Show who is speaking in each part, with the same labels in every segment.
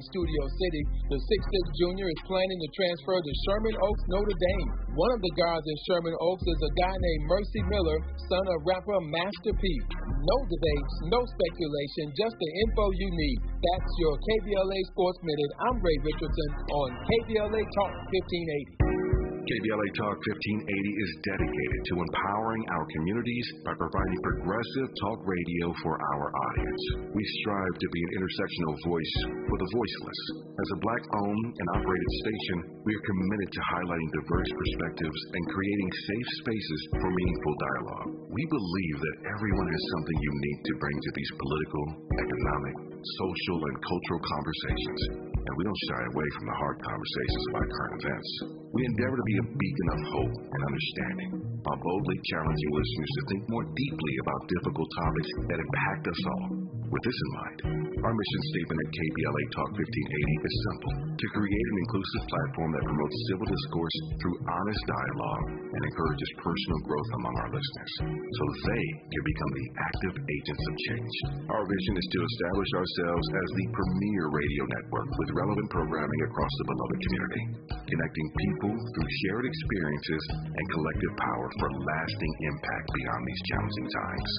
Speaker 1: Studio City, the 6'6" junior is planning to transfer to Sherman Oaks, Notre Dame. One of the guards in Sherman Oaks is a guy named Mercy Miller, son of rapper Master P. No debates, no speculation, just the info you need. That's your KBLA Sports Minute. I'm Ray Richardson on KBLA Talk 1580.
Speaker 2: KBLA Talk 1580 is dedicated to empowering our communities by providing progressive talk radio for our audience. We strive to be an intersectional voice for the voiceless. As a Black-owned and operated station, we are committed to highlighting diverse perspectives and creating safe spaces for meaningful dialogue. We believe that everyone has something unique to bring to these political, economic, social, and cultural conversations, and we don't shy away from the hard conversations about current events. We endeavor to be a beacon of hope and understanding, while boldly challenging listeners to think more deeply about difficult topics that impact us all. With this in mind, our mission statement at KBLA Talk 1580 is simple: to create an inclusive platform that promotes civil discourse through honest dialogue and encourages personal growth among our listeners, so they can become the active agents of change. Our vision is to establish ourselves as the premier radio network with relevant programming across the beloved community, connecting people through shared experiences and collective power for lasting impact beyond these challenging times.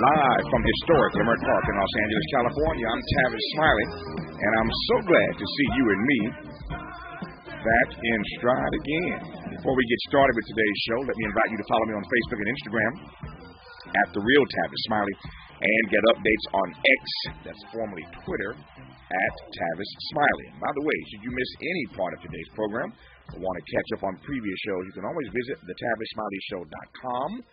Speaker 3: Live from historic Leimert Park in Los Angeles, California, I'm Tavis Smiley, and I'm so glad to see you and me back in stride again. Before we get started with today's show, let me invite you to follow me on Facebook and Instagram at The Real Tavis Smiley, and get updates on X, that's formerly Twitter, at Tavis Smiley. And by the way, should you miss any part of today's program or want to catch up on previous shows, you can always visit thetavisSmileyShow.com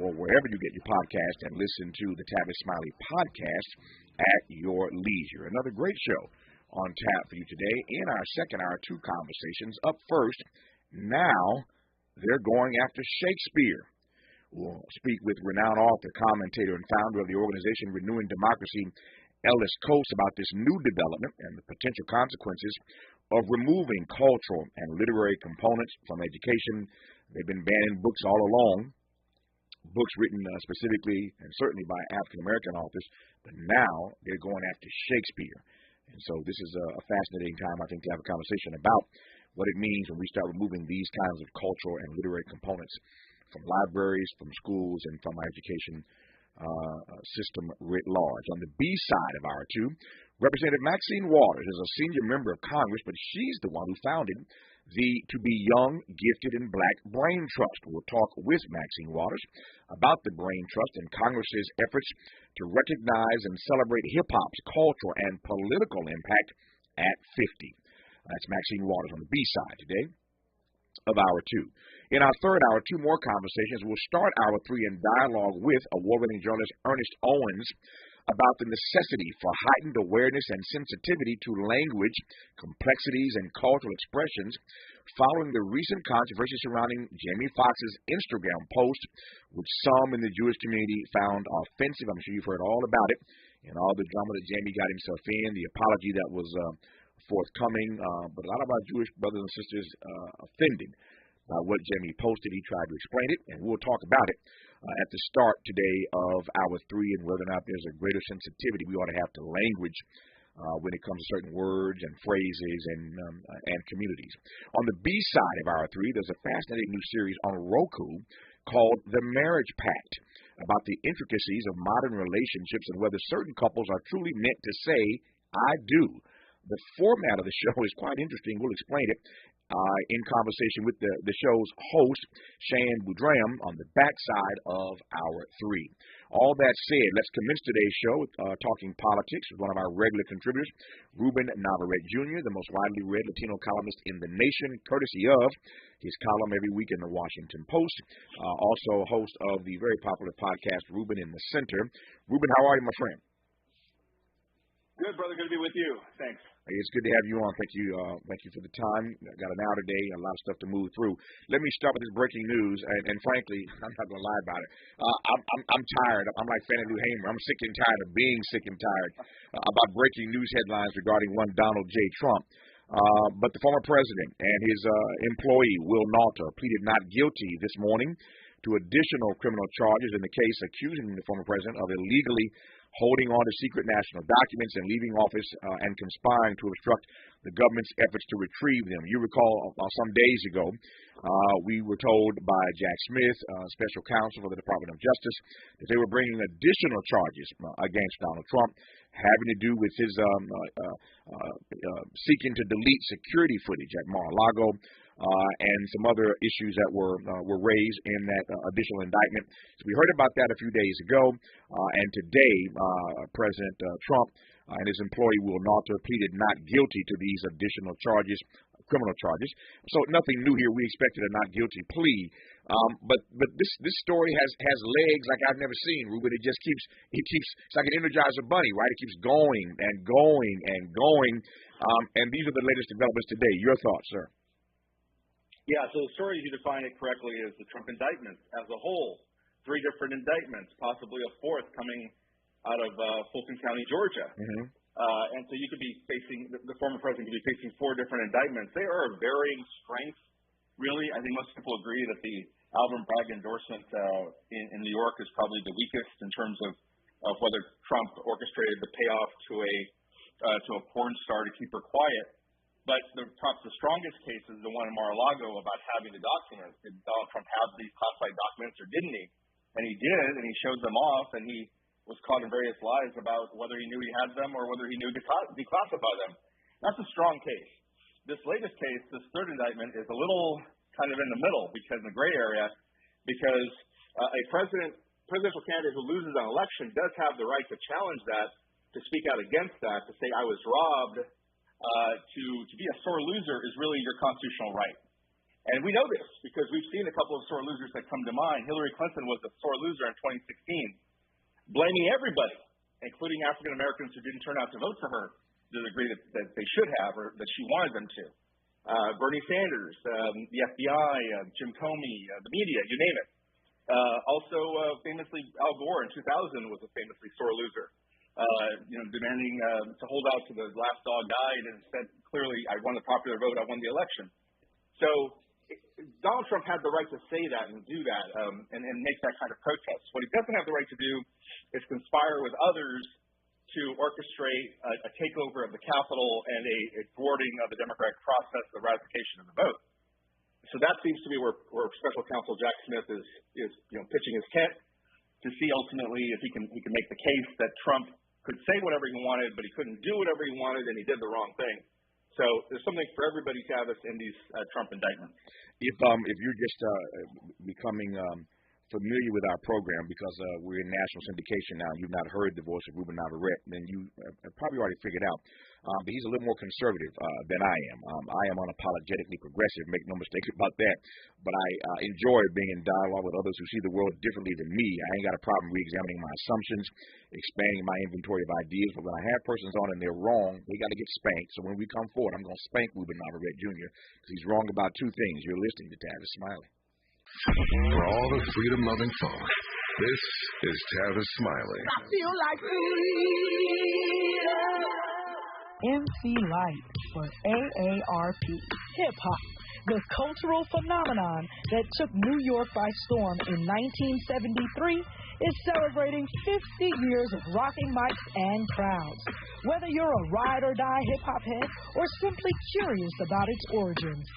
Speaker 3: or wherever you get your podcast and listen to the Tavis Smiley podcast at your leisure. Another great show on tap for you today. In our second hour, two conversations. Up first, now they're going after Shakespeare. We'll speak with renowned author, commentator, and founder of the organization Renewing Democracy, Ellis Coates, about this new development and the potential consequences of removing cultural and literary components from education. They've been banning books all along, books written specifically and certainly by African-American authors, but now they're going after Shakespeare. And so this is a fascinating time, I think, to have a conversation about what it means when we start removing these kinds of cultural and literary components from libraries, from schools, and from our education system writ large. On the B side of hour two, Representative Maxine Waters is a senior member of Congress, but she's the one who founded the To Be Young, Gifted, and Black Brain Trust. We'll talk with Maxine Waters about the Brain Trust and Congress's efforts to recognize and celebrate hip-hop's cultural and political impact at 50. That's Maxine Waters on the B side today of hour two. In our third hour, two more conversations. We'll start hour three in dialogue with award-winning journalist Ernest Owens about the necessity for heightened awareness and sensitivity to language, complexities, and cultural expressions following the recent controversy surrounding Jamie Foxx's Instagram post, which some in the Jewish community found offensive. I'm sure you've heard all about it and all the drama that Jamie got himself in, the apology that was forthcoming, but a lot of our Jewish brothers and sisters offended by what Jamie posted. He tried to explain it, and we'll talk about it at the start today of hour three, and whether or not there's a greater sensitivity we ought to have to language when it comes to certain words and phrases and communities. On the B side of hour three, there's a fascinating new series on Roku called The Marriage Pact, about the intricacies of modern relationships and whether certain couples are truly meant to say, I do. The format of the show is quite interesting. We'll explain it in conversation with the show's host, Shan Boudram, on the backside of Hour 3. All that said, let's commence today's show with Talking Politics with one of our regular contributors, Ruben Navarrette Jr., the most widely read Latino columnist in the nation, courtesy of his column every week in the Washington Post. Also host of the very popular podcast, Ruben in the Center. Ruben, how are you, my friend?
Speaker 4: Good, brother. Good to be with you. Thanks.
Speaker 3: Hey, it's good to have you on. Thank you for the time. I got an hour today, a lot of stuff to move through. Let me start with this breaking news, and frankly, I'm not going to lie about it. I'm tired. I'm like Fannie Lou Hamer. I'm sick and tired of being sick and tired about breaking news headlines regarding one Donald J. Trump. But the former president and his employee, Will Nauta, pleaded not guilty this morning to additional criminal charges in the case accusing the former president of illegally holding on to secret national documents and leaving office and conspiring to obstruct the government's efforts to retrieve them. You recall some days ago, we were told by Jack Smith, special counsel for the Department of Justice, that they were bringing additional charges against Donald Trump having to do with his seeking to delete security footage at Mar-a-Lago, and some other issues that were raised in that additional indictment. So we heard about that a few days ago, and today President Trump and his employee Will Nauta pleaded not guilty to these additional charges, criminal charges. So nothing new here. We expected a not guilty plea, but this story has legs like I've never seen, Ruben. It keeps it's like an Energizer bunny, right? It keeps going and going and going, and these are the latest developments today. Your thoughts, sir?
Speaker 4: Yeah, so the story, as you define it correctly, is the Trump indictment as a whole. 3 different indictments, possibly a 4th coming out of Fulton County, Georgia. Mm-hmm. And so you could be facing, the former president could be facing 4 different indictments. They are of varying strength, really. I think most people agree that the Alvin Bragg endorsement in New York is probably the weakest in terms of whether Trump orchestrated the payoff to a porn star to keep her quiet. But perhaps the strongest case is the one in Mar-a-Lago about having the documents. Did Donald Trump have these classified documents or didn't he? And he did, and he showed them off, and he was caught in various lies about whether he knew he had them or whether he knew to declassify them. That's a strong case. This latest case, this 3rd indictment, is a little kind of in the middle, because in the gray area, because a presidential candidate who loses an election does have the right to challenge that, to speak out against that, to say, I was robbed. To be a sore loser is really your constitutional right. And we know this because we've seen a couple of sore losers that come to mind. Hillary Clinton was a sore loser in 2016, blaming everybody, including African Americans who didn't turn out to vote for her to the degree that they should have or that she wanted them to. Bernie Sanders, the FBI, Jim Comey, the media, you name it. Also, famously, Al Gore in 2000 was a famously sore loser. Demanding to hold out to the last dog died and said, clearly, I won the popular vote, I won the election. So Donald Trump had the right to say that and do that and make that kind of protest. What he doesn't have the right to do is conspire with others to orchestrate a takeover of the Capitol and a thwarting of the democratic process, the ratification of the vote. So that seems to be where Special Counsel Jack Smith is pitching his tent to see ultimately if he can make the case that Trump could say whatever he wanted, but he couldn't do whatever he wanted, and he did the wrong thing. So there's something for everybody, Tavis, in these Trump indictments.
Speaker 3: If you're just becoming familiar with our program, because we're in national syndication now, you've not heard the voice of Ruben Navarrette, then you have probably already figured out. But he's a little more conservative than I am. I am unapologetically progressive, make no mistake about that. But I enjoy being in dialogue with others who see the world differently than me. I ain't got a problem re-examining my assumptions, expanding my inventory of ideas. But when I have persons on and they're wrong, they got to get spanked. So when we come forward, I'm going to spank Ruben Navarrette Jr. because he's wrong about 2 things. You're listening to Tavis Smiley.
Speaker 2: For all the freedom-loving folk, this is Tavis Smiley.
Speaker 5: I feel like freedom. MC Light for AARP. Hip-hop, the cultural phenomenon that took New York by storm in 1973, is celebrating 50 years of rocking mics and crowds. Whether you're a ride-or-die hip-hop head or simply curious about its origins,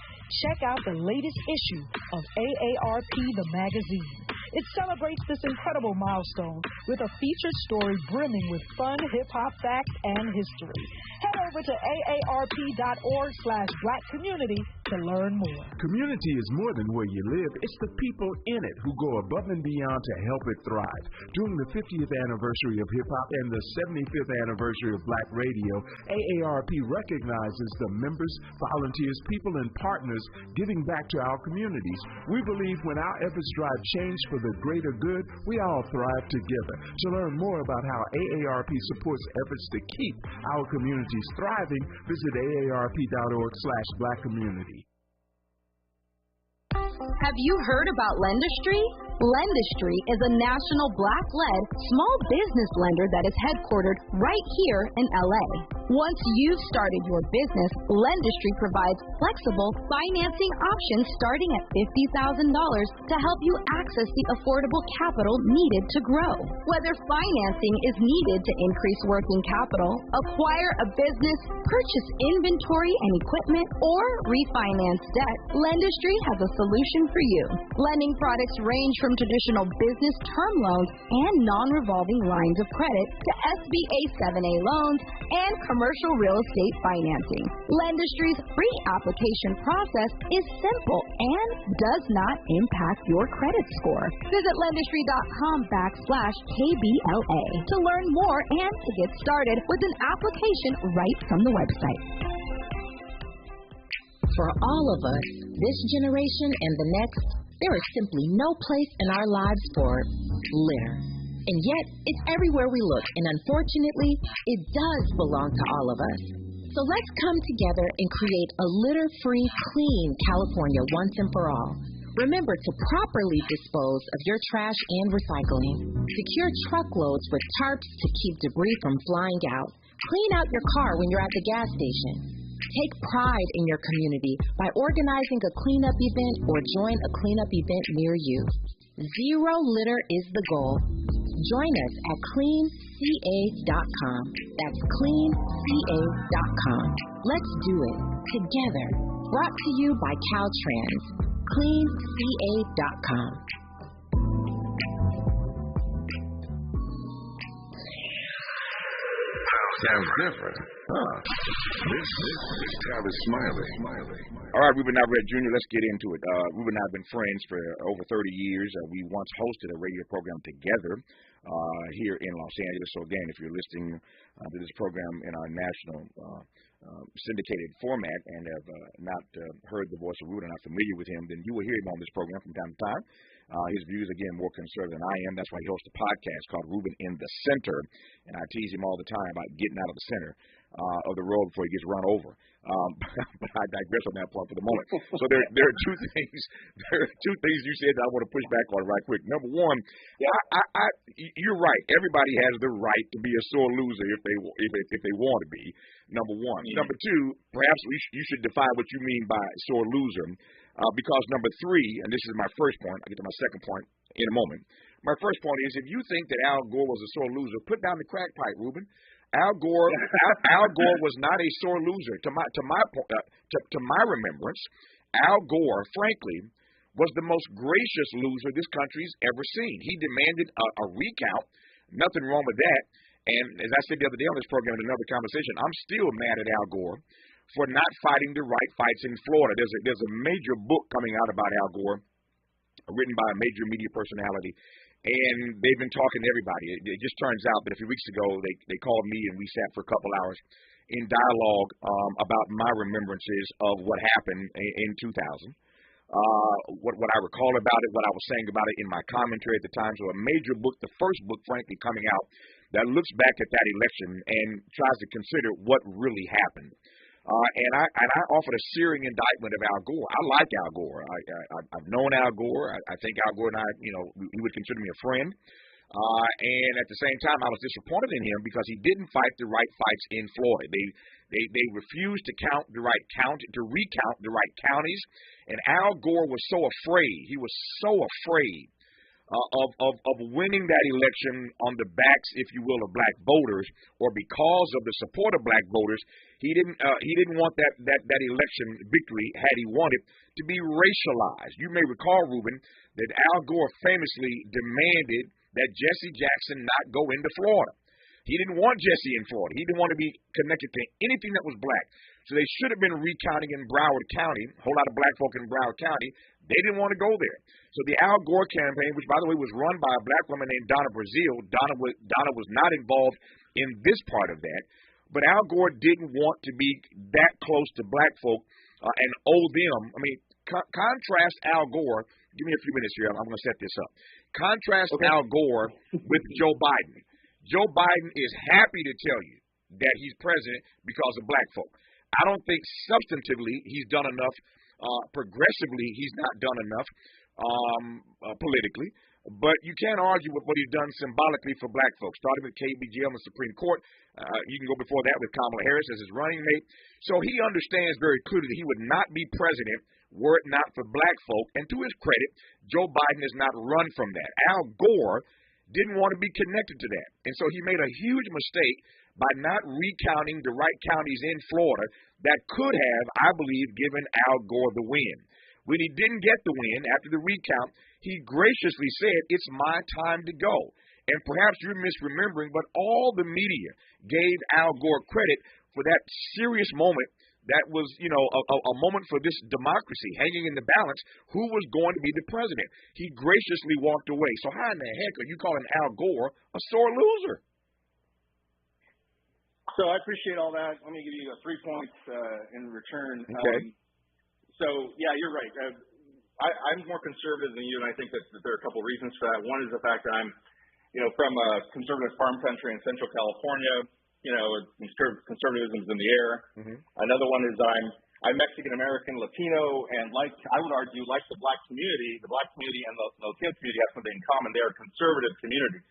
Speaker 5: check out the latest issue of AARP the magazine. It celebrates this incredible milestone with a featured story brimming with fun hip-hop facts and history. Head over to aarp.org/black community to learn more.
Speaker 6: Community is more than where you live. It's the people in it who go above and beyond to help it thrive. During the 50th anniversary of hip-hop and the 75th anniversary of Black Radio, AARP recognizes the members, volunteers, people, and partners giving back to our communities. We believe when our efforts drive change for the greater good, we all thrive together. To learn more about how AARP supports efforts to keep our communities thriving, visit aarp.org/black community.
Speaker 7: Have you heard about Lendistry? Lendistry is a national black-led small business lender that is headquartered right here in LA. Once you've started your business, Lendistry provides flexible financing options starting at $50,000 to help you access the affordable capital needed to grow. Whether financing is needed to increase working capital, acquire a business, purchase inventory and equipment, or refinance debt, Lendistry has a solution for you. Lending products range from traditional business term loans and non-revolving lines of credit to SBA 7A loans and commercial real estate financing. Lendistry's free application process is simple and does not impact your credit score. Visit lendistry.com/KBLA to learn more and to get started with an application right from the website.
Speaker 8: For all of us, this generation and the next, there is simply no place in our lives for litter. And yet, it's everywhere we look, and unfortunately, it does belong to all of us. So let's come together and create a litter-free, clean California once and for all. Remember to properly dispose of your trash and recycling. Secure truckloads with tarps to keep debris from flying out. Clean out your car when you're at the gas station. Take pride in your community by organizing a cleanup event or join a cleanup event near you. Zero litter is the goal. Join us at cleanca.com. That's cleanca.com. Let's do it together. Brought to you by Caltrans. cleanca.com.
Speaker 2: Sounds different. This is Tavis Smiley.
Speaker 3: All right, Ruben Navarrette Jr., let's get into it. Ruben and I have been friends for over 30 years. We once hosted a radio program together here in Los Angeles. So, again, if you're listening to this program in our national syndicated format and have not heard the voice of Ruben and are not familiar with him, then you will hear him on this program from time to time. His views, again, more conservative than I am. That's why he hosts a podcast called Ruben in the Center. And I tease him all the time about getting out of the center of the road before he gets run over. But I digress on that point for the moment. So there are two things. There are two things you said that I want to push back on right quick. Number one, you're right. Everybody has the right to be a sore loser if they want to be. Number one. Yeah. Number two, perhaps you should define what you mean by sore loser. Because number three, and this is my first point, I'll get to my second point in a moment. My first point is, if you think that Al Gore was a sore loser, put down the crack pipe, Ruben. Al Gore was not a sore loser. To my remembrance, Al Gore, frankly, was the most gracious loser this country's ever seen. He demanded a recount. Nothing wrong with that. And as I said the other day on this program in another conversation, I'm still mad at Al Gore for not fighting the right fights in Florida. There's a major book coming out about Al Gore, written by a major media personality, and they've been talking to everybody. It just turns out that a few weeks ago they called me and we sat for a couple hours in dialogue about my remembrances of what happened in 2000. What I recall about it, what I was saying about it in my commentary at the time. So a major book, the first book, frankly, coming out that looks back at that election and tries to consider what really happened. And I offered a searing indictment of Al Gore. I like Al Gore. I've known Al Gore. I think Al Gore and I, he would consider me a friend. And at the same time, I was disappointed in him because he didn't fight the right fights in Florida. They refused to recount the right counties. And Al Gore was so afraid. He was so afraid of winning that election on the backs, if you will, of black voters, or because of the support of black voters. He didn't want that election victory, had he wanted, to be racialized. You may recall, Ruben, that Al Gore famously demanded that Jesse Jackson not go into Florida. He didn't want Jesse in Florida. He didn't want to be connected to anything that was black. So they should have been recounting in Broward County, a whole lot of black folk in Broward County. They didn't want to go there. So the Al Gore campaign, which, by the way, was run by a black woman named Donna Brazile, Donna was not involved in this part of that, but Al Gore didn't want to be that close to black folk and owe them. I mean, contrast Al Gore. Give me a few minutes here. I'm going to set this up. Contrast Al Gore with Joe Biden. Joe Biden is happy to tell you that he's president because of black folk. I don't think substantively he's done enough. Progressively, he's not done enough politically. But you can't argue with what he's done symbolically for black folks, starting with KBGL and the Supreme Court. You can go before that with Kamala Harris as his running mate. So he understands very clearly that he would not be president were it not for black folk. And to his credit, Joe Biden has not run from that. Al Gore didn't want to be connected to that. And so he made a huge mistake by not recounting the right counties in Florida that could have, I believe, given Al Gore the win. When he didn't get the win after the recount, he graciously said, "It's my time to go." And perhaps you're misremembering, but all the media gave Al Gore credit for that serious moment that was, a moment for this democracy hanging in the balance. Who was going to be the president? He graciously walked away. So how in the heck are you calling Al Gore a sore loser?
Speaker 4: So I appreciate all that. Let me give you 3 points in return.
Speaker 3: Okay.
Speaker 4: So, yeah, you're right. I'm more conservative than you, and I think that there are a couple of reasons for that. One is the fact that I'm, from a conservative farm country in Central California. Conservatism's in the air. Mm-hmm. Another one is I'm Mexican American, Latino, and I would argue, like the black community and the Latino community have something in common. They are conservative communities.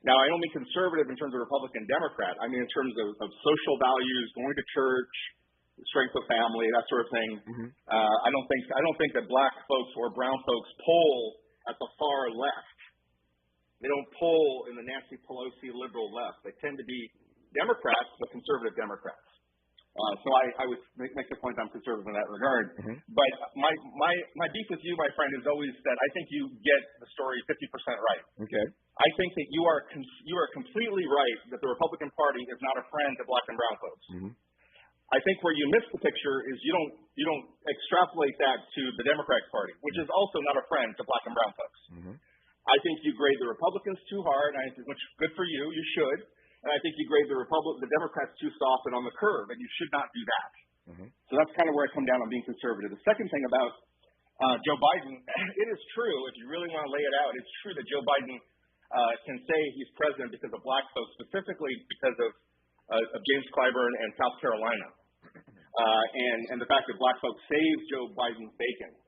Speaker 4: Now, I don't mean conservative in terms of Republican, Democrat. I mean in terms of social values, going to church, strength of family, that sort of thing. Mm-hmm. I don't think that black folks or brown folks poll at the far left. They don't poll in the Nancy Pelosi liberal left. They tend to be Democrats, but conservative Democrats. So I would make the point I'm conservative in that regard. Mm-hmm. But my beef with you, my friend, is always that I think you get the story 50% right. Okay. I think that you are completely right that the Republican Party is not a friend to black and brown folks. Mm-hmm. I think where you miss the picture is you don't extrapolate that to the Democratic Party, which is also not a friend to black and brown folks. Mm-hmm. I think you grade the Republicans too hard, which good for you. You should. And I think you grade the Democrats too soft and on the curve, and you should not do that. Mm-hmm. So that's kind of where I come down on being conservative. The second thing about Joe Biden, it is true, if you really want to lay it out, it's true that Joe Biden can say he's president because of black folks, specifically because of James Clyburn and South Carolina, and the fact that black folks saved Joe Biden's bacon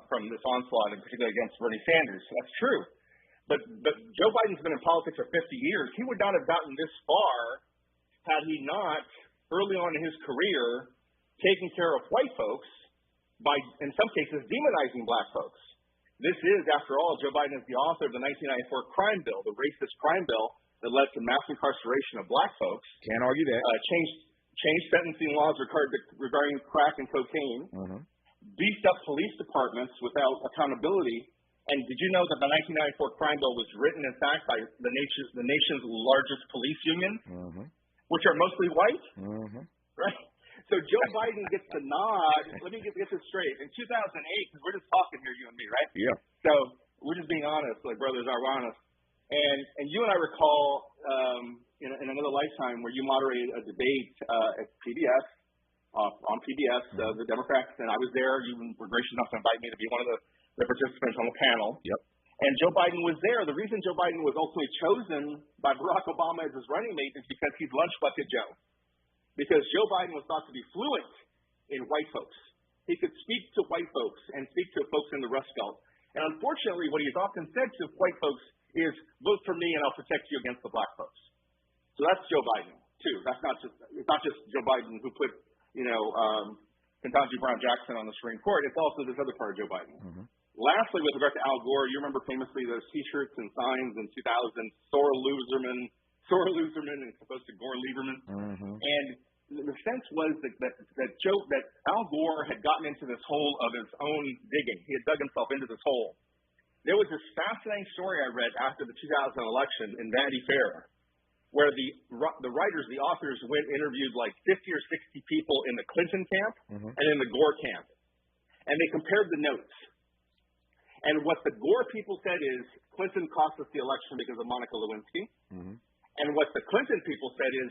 Speaker 4: from this onslaught, and particularly against Bernie Sanders. That's true. But Joe Biden's been in politics for 50 years. He would not have gotten this far had he not, early on in his career, taken care of white folks by, in some cases, demonizing black folks. This is, after all, Joe Biden is the author of the 1994 crime bill, the racist crime bill that led to mass incarceration of black folks.
Speaker 3: Can't argue that.
Speaker 4: Changed sentencing laws regarding crack and cocaine. Mm-hmm. Beefed up police departments without accountability. And did you know that the 1994 crime bill was written, in fact, by the nation's largest police union, mm-hmm. which are mostly white? Mm-hmm. Right? So Joe Biden gets the nod. Let me get this straight. In 2008, because we're just talking here, you and me, right? Yeah. So we're just being honest, like brothers are honest. And you and I recall in another lifetime where you moderated a debate at PBS, on PBS, mm-hmm. The Democrats, and I was there. You were gracious enough to invite me to be one of the participants on the panel. Yep. And Joe Biden was there. The reason Joe Biden was ultimately chosen by Barack Obama as his running mate is because he's lunch bucket Joe. Because Joe Biden was thought to be fluent in white folks. He could speak to white folks and speak to folks in the Rust Belt. And unfortunately, what he's often said to white folks is, vote for me and I'll protect you against the black folks. So that's Joe Biden, too. It's not just Joe Biden who put, Ketanji Brown Jackson on the Supreme Court. It's also this other part of Joe Biden. Mm-hmm. Lastly, with regard to Al Gore, you remember famously those T-shirts and signs in 2000, sore loserman, and supposed to Gore Lieberman.
Speaker 3: Mm-hmm.
Speaker 4: And the sense was that Al Gore had gotten into this hole of his own digging. He had dug himself into this hole. There was this fascinating story I read after the 2000 election in Vanity Fair, where the writers, the authors, went interviewed like 50 or 60 people in the Clinton camp and in the Gore camp, and they compared the notes. And what the Gore people said is Clinton cost us the election because of Monica Lewinsky. Mm-hmm. And what the Clinton people said is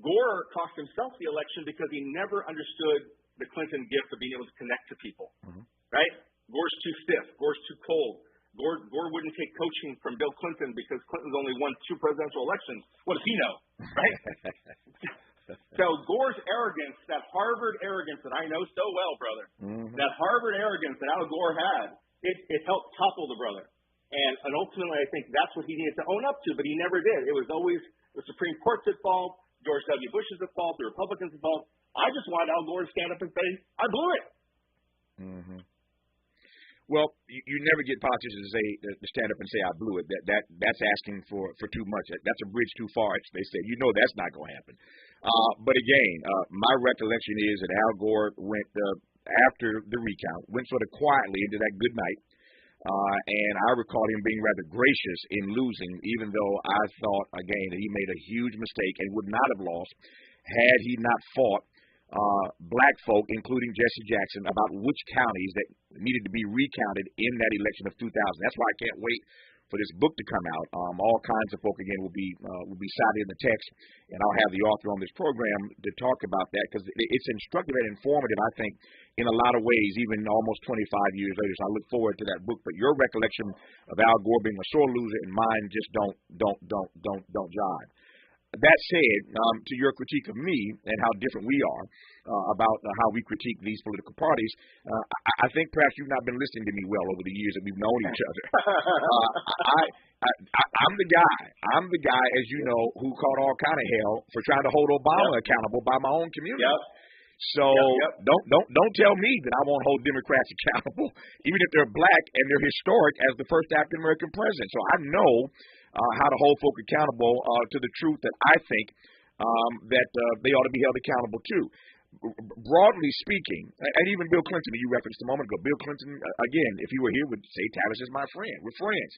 Speaker 4: Gore cost himself the election because he never understood the Clinton gift of being able to connect to people. Mm-hmm. Right? Gore's too stiff. Gore's too cold. Gore wouldn't take coaching from Bill Clinton because Clinton's only won 2 presidential elections. What does he know? Right? So Gore's arrogance, that Harvard arrogance that I know so well, brother, that Harvard arrogance that Al Gore had, it helped topple the brother. And ultimately, I think that's what he needed to own up to, but he never did. It was always the Supreme Court's at fault, George W. Bush's at fault, the Republicans' at fault. I just wanted Al Gore to stand up and say, I blew it.
Speaker 3: Mm-hmm. Well, you never get politicians to stand up and say, I blew it. That's asking for too much. That's a bridge too far, they say. You know that's not going to happen. But again, my recollection is that Al Gore went after the recount, went sort of quietly into that good night, and I recall him being rather gracious in losing, even though I thought, again, that he made a huge mistake and would not have lost had he not fought black folk, including Jesse Jackson, about which counties that needed to be recounted in that election of 2000. That's why I can't wait for this book to come out. All kinds of folk, again, will be cited in the text, and I'll have the author on this program to talk about that because it's instructive and informative, I think, in a lot of ways, even almost 25 years later. So I look forward to that book. But your recollection of Al Gore being a sore loser and mine just don't jive. That said, to your critique of me and how different we are about how we critique these political parties, I think perhaps you've not been listening to me well over the years that we've known each other. I'm the guy, as you know, who caught all kind of hell for trying to hold Obama accountable by my own community. Yep. So don't tell me that I won't hold Democrats accountable, even if they're black and they're historic as the first African American president. So I know how to hold folk accountable to the truth that I think that they ought to be held accountable to. Broadly speaking, and even Bill Clinton, that you referenced a moment ago, Bill Clinton, again, if he were here, would say Tavis is my friend. We're friends.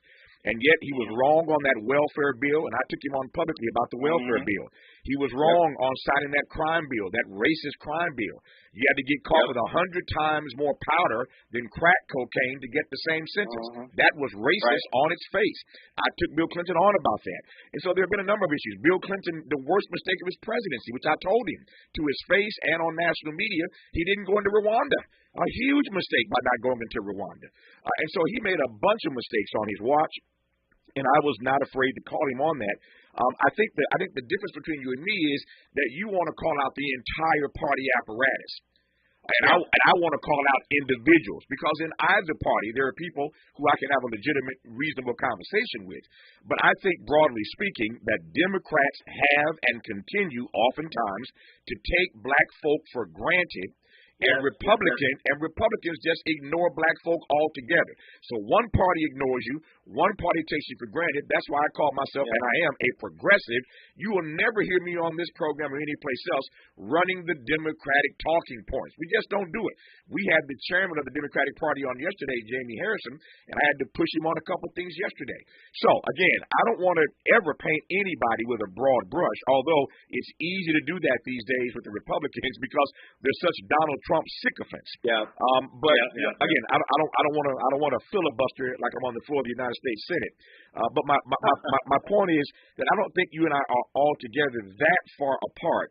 Speaker 3: And yet he was wrong on that welfare bill, and I took him on publicly about the welfare bill. He was wrong on signing that crime bill, that racist crime bill. You had to get caught with 100 times more powder than crack cocaine to get the same sentence. That was racist on its face. I took Bill Clinton on about that. And so there have been a number of issues. Bill Clinton, the worst mistake of his presidency, which I told him to his face and on national media, he didn't go into Rwanda. A huge mistake by not going into Rwanda. And so he made a bunch of mistakes on his watch, and I was not afraid to call him on that. I think the difference between you and me is that you want to call out the entire party apparatus. And I want to call out individuals, because in either party there are people who I can have a legitimate, reasonable conversation with. But I think, broadly speaking, that Democrats have and continue oftentimes to take black folk for granted, and Republicans just ignore black folk altogether. So one party ignores you, one party takes you for granted. That's why I call myself, and I am, a progressive. You will never hear me on this program or anyplace else running the Democratic talking points. We just don't do it. We had the chairman of the Democratic Party on yesterday, Jamie Harrison, and I had to push him on a couple things yesterday. So, again, I don't want to ever paint anybody with a broad brush, although it's easy to do that these days with the Republicans because they're such Donald Trump sycophants. Again, I don't want to filibuster like I'm on the floor of the United States Senate. But my point is that I don't think you and I are altogether that far apart.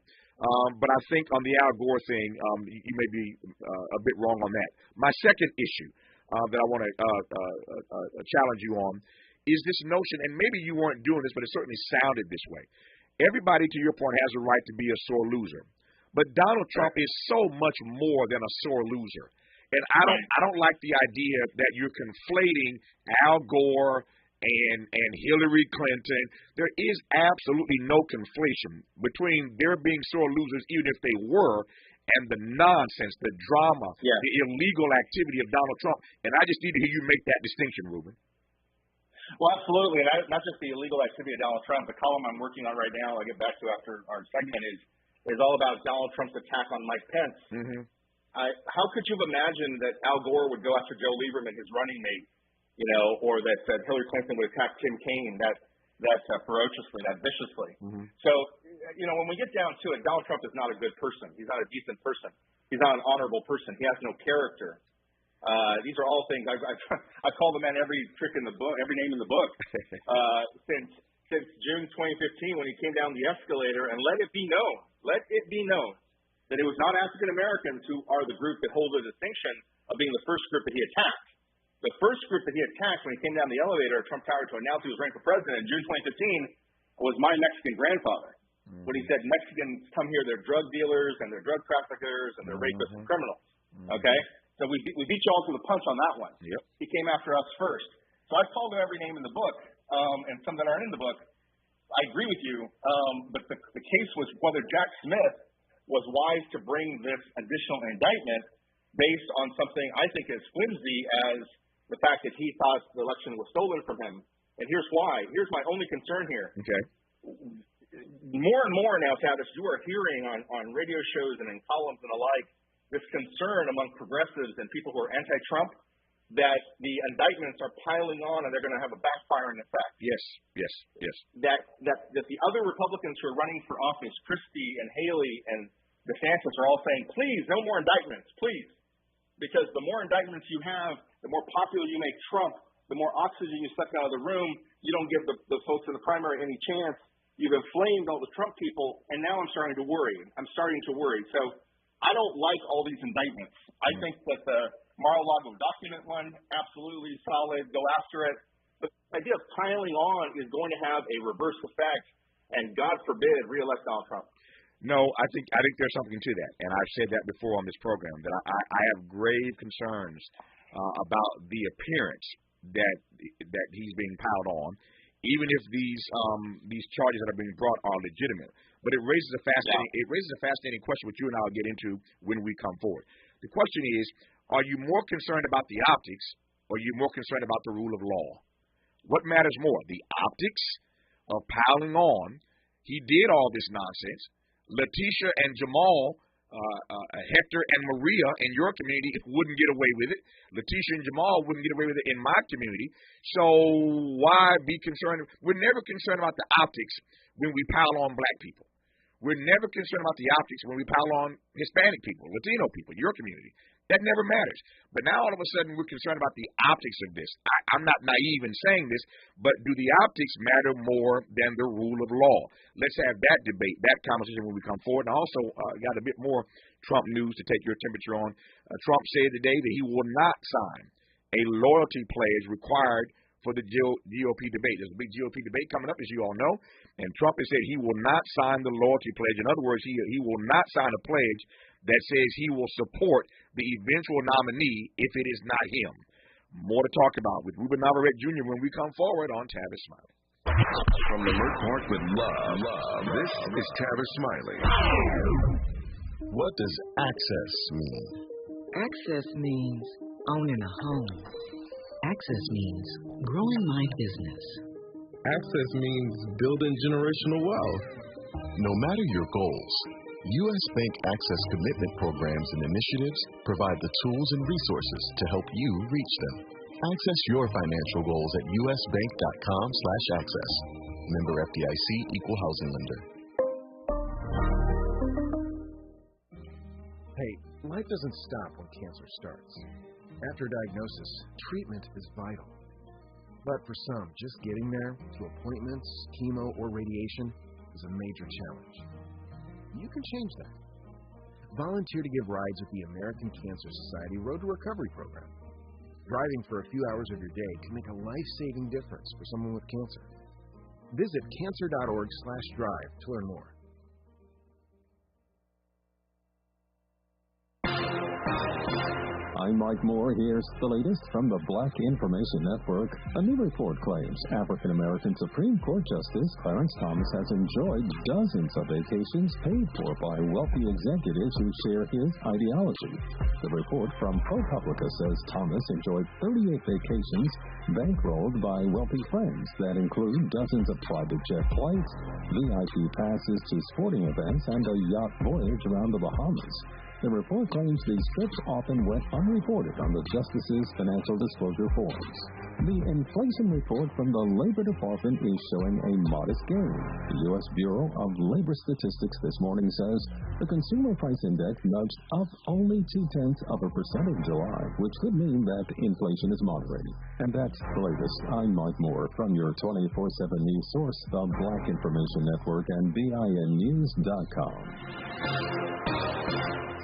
Speaker 3: But I think on the Al Gore thing, you may be a bit wrong on that. My second issue that I want to challenge you on is this notion, and maybe you weren't doing this, but it certainly sounded this way. Everybody, to your point, has a right to be a sore loser. But Donald Trump is so much more than a sore loser. And I don't like the idea that you're conflating Al Gore and Hillary Clinton. There is absolutely no conflation between their being sore losers, even if they were, and the nonsense, the drama, the illegal activity of Donald Trump. And I just need to hear you make that distinction, Ruben.
Speaker 4: Well, absolutely. And not just the illegal activity of Donald Trump. The column I'm working on right now, I'll get back to after our segment, is all about Donald Trump's attack on Mike Pence. Mm-hmm. How could you have imagined that Al Gore would go after Joe Lieberman, his running mate, or that Hillary Clinton would attack Tim Kaine that ferociously, that viciously? Mm-hmm. So, when we get down to it, Donald Trump is not a good person. He's not a decent person. He's not an honorable person. He has no character. These are all things I call the man every trick in the book, every name in the book. Since June 2015, when he came down the escalator, and let it be known that it was not African Americans who are the group that hold the distinction of being the first group that he attacked. The first group that he attacked when he came down the elevator at Trump Tower to announce he was running for president in June 2015 was my Mexican grandfather. Mm-hmm. When he said Mexicans come here, they're drug dealers and they're drug traffickers and they're rapists and criminals. Mm-hmm. Okay? So we beat you all to the punch on that one. Yep. He came after us first. So I've called him every name in the book, and some that aren't in the book. I agree with you, but the case was whether Jack Smith was wise to bring this additional indictment based on something I think as flimsy as the fact that he thought the election was stolen from him. And here's why. Here's my only concern here. Okay. More and more now, Tavis, you are hearing on radio shows and in columns and the like, this concern among progressives and people who are anti-Trump that the indictments are piling on and they're going to have a backfiring effect. Yes. That the other Republicans who are running for office, Christie and Haley and DeSantis, are all saying, please, no more indictments, please. Because the more indictments you have, the more popular you make Trump, the more oxygen you suck out of the room. You don't give the folks in the primary any chance. You've inflamed all the Trump people, and now I'm starting to worry. So I don't like all these indictments. I think that the Mar-a-Lago document one, absolutely solid, go after it. But the idea of piling on is going to have a reverse effect, and God forbid, reelect Donald Trump.
Speaker 3: No, I think there's something to that, and I've said that before on this program, that I have grave concerns about the appearance that he's being piled on, even if these charges that are being brought are legitimate. But it raises a fascinating question, which you and I will get into when we come forward. The question is, are you more concerned about the optics, or are you more concerned about the rule of law? What matters more, the optics of piling on? He did all this nonsense. Letitia and Jamal, Hector and Maria in your community wouldn't get away with it. Letitia and Jamal wouldn't get away with it in my community. So why be concerned? We're never concerned about the optics when we pile on black people. We're never concerned about the optics when we pile on Hispanic people, Latino people, your community. That never matters. But now all of a sudden we're concerned about the optics of this. I'm not naive in saying this, but do the optics matter more than the rule of law? Let's have that debate, that conversation when we come forward. And I also got a bit more Trump news to take your temperature on. Trump said today that he will not sign a loyalty pledge required for the GOP debate. There's a big GOP debate coming up, as you all know, and Trump has said he will not sign the loyalty pledge. In other words, he will not sign a pledge that says he will support the eventual nominee if it is not him. More to talk about with Ruben Navarrette Jr. when we come forward on Tavis Smiley.
Speaker 2: From the Leimert Park with love, this is Tavis Smiley. What does access mean?
Speaker 9: Access means owning a home. Access means growing my business.
Speaker 10: Access means building generational wealth.
Speaker 2: No matter your goals, U.S. Bank Access Commitment Programs and Initiatives provide the tools and resources to help you reach them. Access your financial goals at usbank.com/access. Member FDIC, Equal Housing Lender.
Speaker 6: Hey, life doesn't stop when cancer starts. After diagnosis, treatment is vital. But for some, just getting there to appointments, chemo, or radiation is a major challenge. You can change that. Volunteer to give rides with the American Cancer Society Road to Recovery program. Driving for a few hours of your day can make a life-saving difference for someone with cancer. Visit cancer.org/drive to learn more.
Speaker 11: I'm Mike Moore. Here's the latest from the Black Information Network. A new report claims African-American Supreme Court Justice Clarence Thomas has enjoyed dozens of vacations paid for by wealthy executives who share his ideology. The report from ProPublica says Thomas enjoyed 38 vacations bankrolled by wealthy friends that include dozens of private jet flights, VIP passes to sporting events, and a yacht voyage around the Bahamas. The report claims these trips often went unreported on the justice's financial disclosure forms. The inflation report from the Labor Department is showing a modest gain. The U.S. Bureau of Labor Statistics this morning says the Consumer Price Index nudged up only 0.2% in July, which could mean that inflation is moderating. And that's the latest. I'm Mike Moore from your 24/7 news source, the Black Information Network and BINnews.com.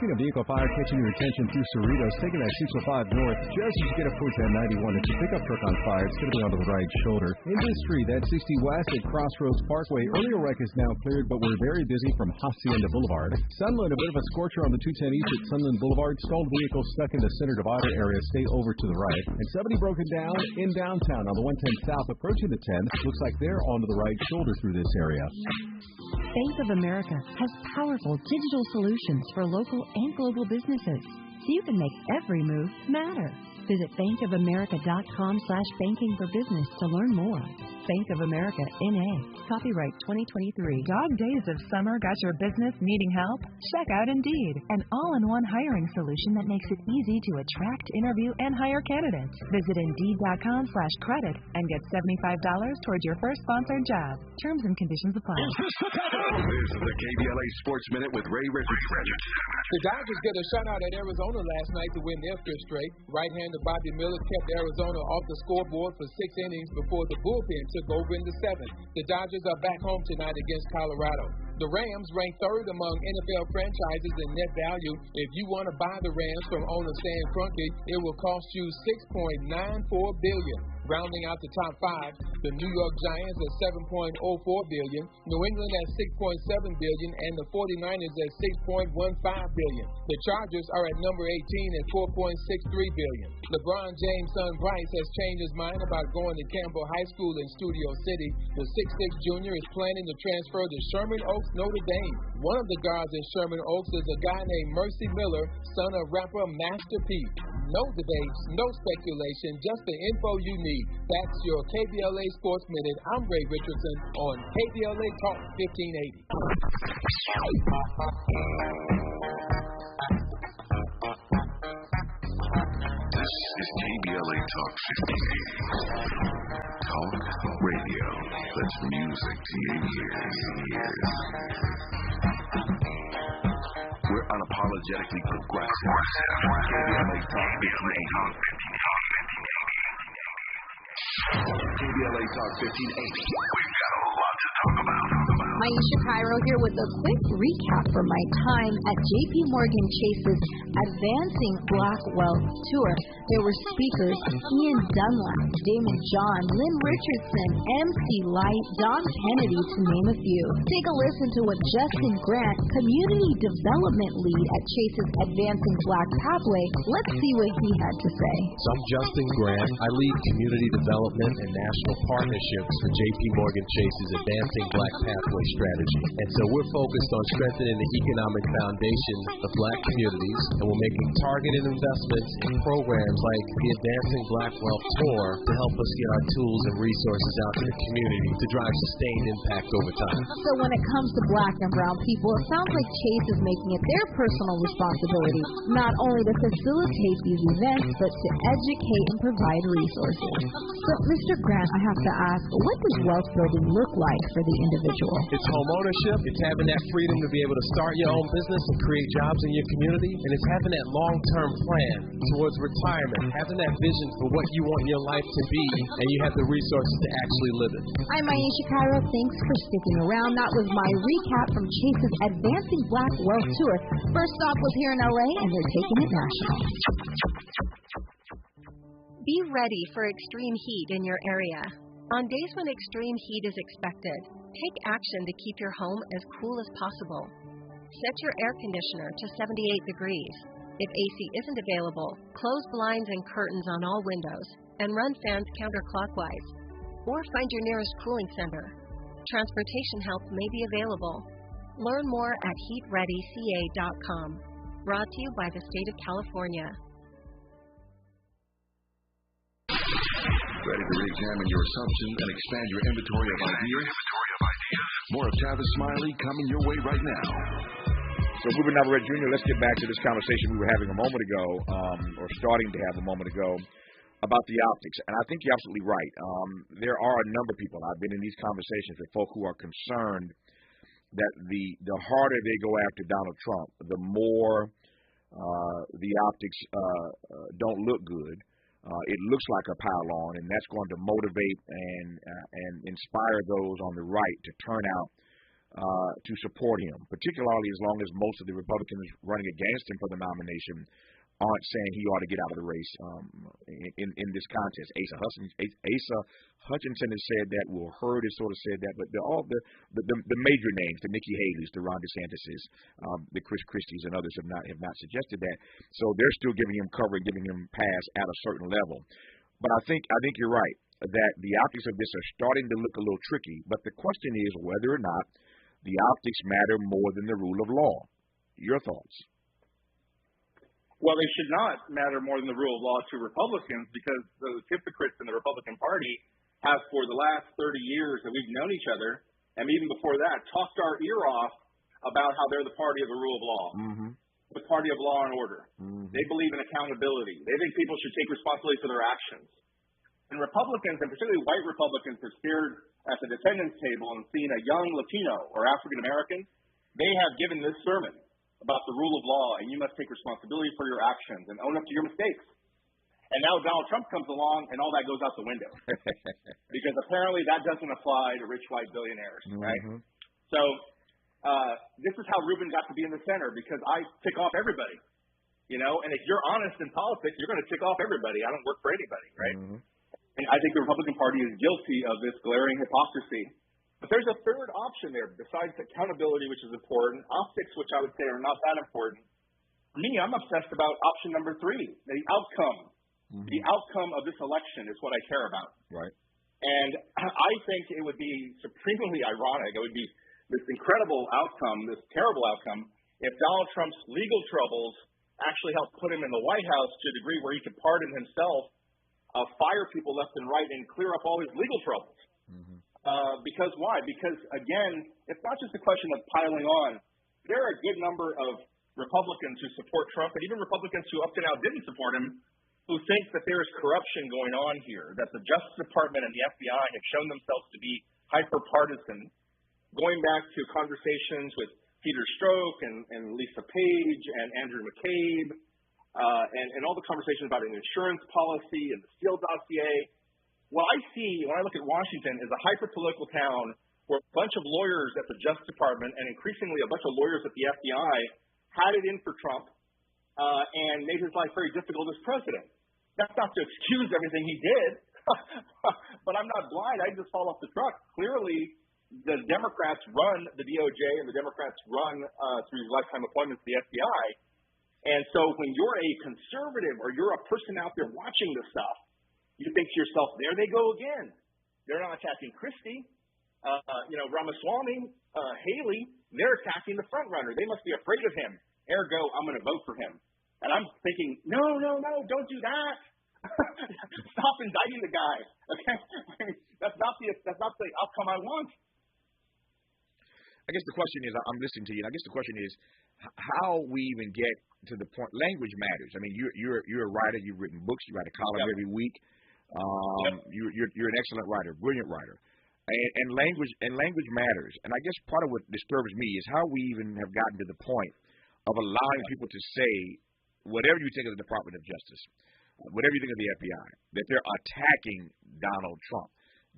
Speaker 12: Seen a vehicle fire catching your attention through Cerritos, taking that 605 north just as you get up towards that 91. It's a pickup truck on fire. It's going to be onto the right shoulder. Industry, that 60 west at Crossroads Parkway. Earlier wreck is now cleared, but we're very busy from Hacienda Boulevard. Sunland, a bit of a scorcher on the 210 east at Sunland Boulevard. Stalled vehicle stuck in the center divider area. Stay over to the right. And somebody broken down in downtown on the 110 south, approaching the 10. Looks like they're onto the right shoulder through this area.
Speaker 13: Bank of America has powerful digital solutions for local and global businesses, so you can make every move matter. Visit bankofamerica.com/banking for business to learn more. Bank of America, N.A. Copyright 2023.
Speaker 14: Dog days of summer got your business needing help? Check out Indeed, an all-in-one hiring solution that makes it easy to attract, interview, and hire candidates. Visit Indeed.com/credit and get $75 towards your first sponsored job. Terms and conditions apply.
Speaker 2: This is the KBLA Sports Minute with Ray Richardson.
Speaker 1: The Dodgers get a shutout at Arizona last night to win their fifth straight. Right-hander Bobby Miller kept Arizona off the scoreboard for 6 innings before the bullpen took over in the 7th. The Dodgers are back home tonight against Colorado. The Rams rank third among NFL franchises in net value. If you want to buy the Rams from owner Stan Kroenke, it will cost you $6.94 billion. Rounding out the top 5, the New York Giants at $7.04 billion, New England at $6.7 billion, and the 49ers at $6.15 billion. The Chargers are at number 18 at $4.63 billion. LeBron James' son Bryce has changed his mind about going to Campbell High School in Studio City. The 6'6" junior is planning to transfer to Sherman Oaks, Notre Dame. One of the guards in Sherman Oaks is a guy named Mercy Miller, son of rapper Master P. No debates, no speculation, just the info you need. That's your KBLA Sports Minute. I'm Ray Richardson on KBLA Talk 1580.
Speaker 2: This is KBLA Talk 1580. Talk radio. That's music to your ears. We're unapologetically progressive. KBLA Talk 1580. KBLA Talk 1580. We've got a lot to talk about.
Speaker 7: Maisha Cairo here with a quick recap from my time at JP Morgan Chase's Advancing Black Wealth Tour. There were speakers Ian Dunlap, Damon John, Lynn Richardson, MC Light, Don Kennedy, to name a few. Take a listen to what Justin Grant, Community Development Lead at Chase's Advancing Black Pathway, let's see what he had to say.
Speaker 15: So I'm Justin Grant. I lead Community Development and National Partnerships for JP Morgan Chase's Advancing Black Pathway strategy. And so we're focused on strengthening the economic foundation of black communities, and we're making targeted investments in programs like the Advancing Black Wealth Tour to help us get our tools and resources out to the community to drive sustained impact over time.
Speaker 7: So when it comes to black and brown people, it sounds like Chase is making it their personal responsibility not only to facilitate these events, but to educate and provide resources. So, Mr. Grant, I have to ask, what does wealth building look like for the individual?
Speaker 15: It's home ownership. It's having that freedom to be able to start your own business and create jobs in your community. And it's having that long-term plan towards retirement, having that vision for what you want your life to be, and you have the resources to actually live it.
Speaker 7: I'm Maisha Cairo. Thanks for sticking around. That was my recap from Chase's Advancing Black Wealth Tour. First stop was here in LA, and they're taking it national.
Speaker 16: Be ready for extreme heat in your area. On days when extreme heat is expected, take action to keep your home as cool as possible. Set your air conditioner to 78 degrees. If AC isn't available, close blinds and curtains on all windows and run fans counterclockwise. Or find your nearest cooling center. Transportation help may be available. Learn more at heatreadyca.com. Brought to you by the state of California.
Speaker 2: Ready to re-examine your assumptions and expand your inventory of ideas? More of Tavis Smiley coming your way right now.
Speaker 3: So, Ruben Navarrette Jr., let's get back to this conversation we were having a moment ago, or starting to have a moment ago, about the optics. And I think you're absolutely right. There are a number of people. I've been in these conversations with folk who are concerned that the harder they go after Donald Trump, the more the optics don't look good. It looks like a pile-on, and that's going to motivate and inspire those on the right to turn out to support him, particularly as long as most of the Republicans running against him for the nomination aren't saying he ought to get out of the race in this contest. Asa Hutchinson has said that. Will Hurd has sort of said that. But all the major names, the Nikki Haley's, the Ron DeSantis's, the Chris Christie's, and others have not suggested that. So they're still giving him cover and giving him pass at a certain level. But I think you're right that the optics of this are starting to look a little tricky. But the question is whether or not the optics matter more than the rule of law. Your thoughts?
Speaker 4: Well, they should not matter more than the rule of law to Republicans, because those hypocrites in the Republican Party have, for the last 30 years that we've known each other, and even before that, talked our ear off about how they're the party of the rule of law, the party of law and order. They believe in accountability. They think people should take responsibility for their actions. And Republicans, and particularly white Republicans, have stared at the defendant's table and seen a young Latino or African American. They have given this sermon about the rule of law, and you must take responsibility for your actions and own up to your mistakes. And now Donald Trump comes along, and all that goes out the window. Because apparently that doesn't apply to rich white billionaires, right? So this is how Ruben got to be in the center, because I tick off everybody, you know? And if you're honest in politics, you're going to tick off everybody. I don't work for anybody, right? And I think the Republican Party is guilty of this glaring hypocrisy. But there's a third option there besides accountability, which is important. Optics, which I would say are not that important. For me, I'm obsessed about option number 3, the outcome. The outcome of this election is what I care about.
Speaker 3: Right.
Speaker 4: And I think it would be supremely ironic. It would be this incredible outcome, this terrible outcome, if Donald Trump's legal troubles actually helped put him in the White House to a degree where he could pardon himself, fire people left and right, and clear up all his legal troubles. Because why? Because, again, it's not just a question of piling on. There are a good number of Republicans who support Trump, and even Republicans who up to now didn't support him, who think that there is corruption going on here, that the Justice Department and the FBI have shown themselves to be hyper-partisan, going back to conversations with Peter Strzok and Lisa Page and Andrew McCabe, and all the conversations about an insurance policy and the Steele dossier. What I see when I look at Washington is a hyper-political town where a bunch of lawyers at the Justice Department and increasingly a bunch of lawyers at the FBI had it in for Trump and made his life very difficult as president. That's not to excuse everything he did, but I'm not blind. I just fall off the truck. Clearly, the Democrats run the DOJ and the Democrats run through lifetime appointments to the FBI. And so when you're a conservative or you're a person out there watching this stuff, you think to yourself, there they go again. They're not attacking Christie, Ramaswamy, Haley. They're attacking the front runner. They must be afraid of him. Ergo, I'm going to vote for him. And I'm thinking, no, don't do that. Stop indicting the guy. Okay, that's not the outcome I want.
Speaker 3: I guess the question is, I'm listening to you. And I guess the question is, how we even get to the point. Language matters. I mean, you're a writer. You've written books. You write a column every week. You're an excellent writer, brilliant writer, and language matters. And I guess part of what disturbs me is how we even have gotten to the point of allowing people to say whatever you think of the Department of Justice, whatever you think of the FBI, that they're attacking Donald Trump.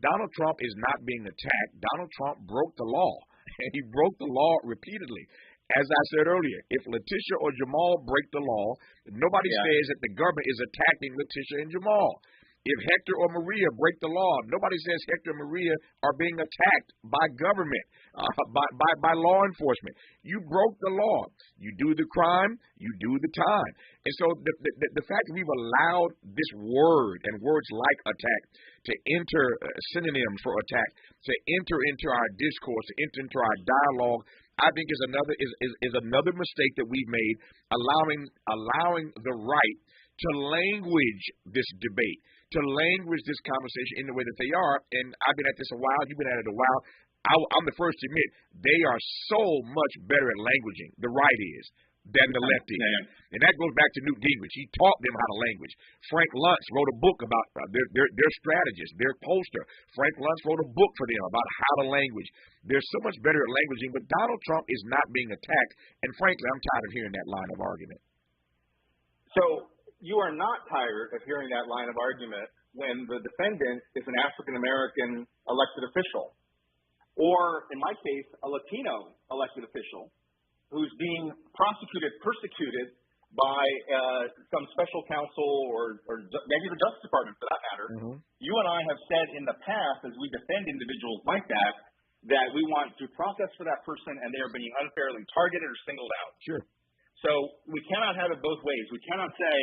Speaker 3: Donald Trump is not being attacked. Donald Trump broke the law, and he broke the law repeatedly. As I said earlier, if Letitia or Jamal break the law, nobody says that the government is attacking Letitia and Jamal. If Hector or Maria break the law, nobody says Hector and Maria are being attacked by government, by law enforcement. You broke the law. You do the crime, you do the time. And so the fact that we've allowed this word and words like attack to enter synonyms for attack, to enter into our discourse, to enter into our dialogue, I think is another mistake that we've made, allowing the right to language this debate, to language this conversation in the way that they are. And I've been at this a while. You've been at it a while. I'm the first to admit they are so much better at languaging, the right is, than the left is. And that goes back to Newt Gingrich. He taught them how to language. Frank Luntz wrote a book about their strategists, their pollster. Frank Luntz wrote a book for them about how to language. They're so much better at languaging, but Donald Trump is not being attacked. And frankly, I'm tired of hearing that line of argument.
Speaker 17: So you are not tired of hearing that line of argument when the defendant is an African-American elected official, or in my case, a Latino elected official who's being persecuted by some special counsel or maybe the Justice Department for that matter. Mm-hmm. You and I have said in the past, as we defend individuals like that we want due process for that person and they are being unfairly targeted or singled out.
Speaker 3: Sure.
Speaker 17: So we cannot have it both ways. We cannot say,